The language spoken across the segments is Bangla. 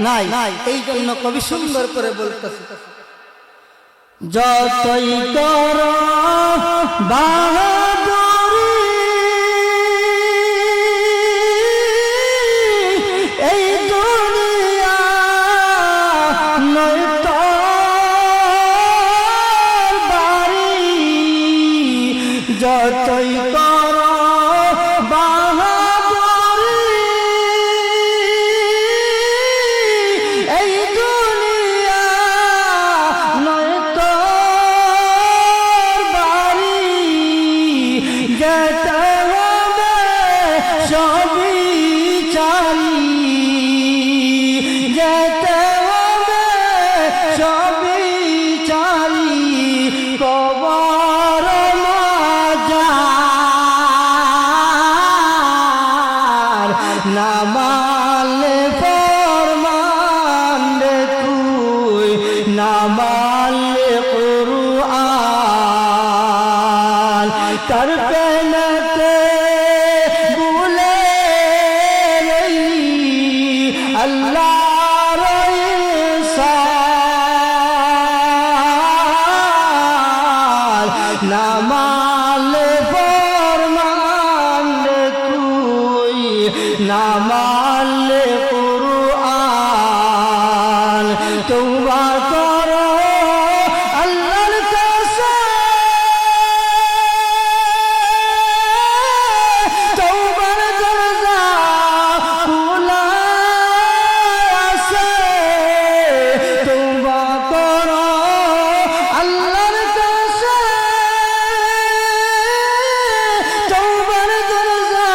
নাই। এই জন্য কবি সুন্দর করে বলতেছে, যতই কর বাহাদুরি এই দুনিয়া নয় তোর বাড়ি, যতই কর বাহাদুরি এই দুনিয়া নয় তোর বাড়ি, যেতে হবে সবই চালি, যেতে হবে সবই চালি, কবর মাজার না মানলে ফরমান রে তুই, না মানলে কুরআন, তার প্রেমেতে ভুলে রইলি আল্লাহর ইহসান, না মানলে ফরমান রে তুই, না মানলে কুরআন, তওবা করো আল্লাহর কাছে, তওবার দরজা খোলা আছে, তওবা করো আল্লাহর কাছে, তওবার দরজা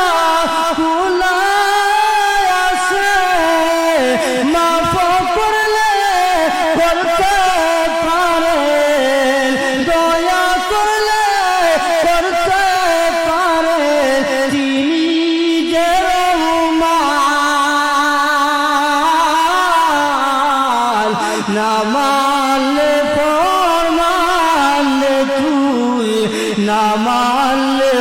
খোলা আছে, মাফ করলে করতে পারেন, দয়া করলে করতে পারেন, তিনি যে রহমান, না মানলে ফরমান রে তুই, না মানলে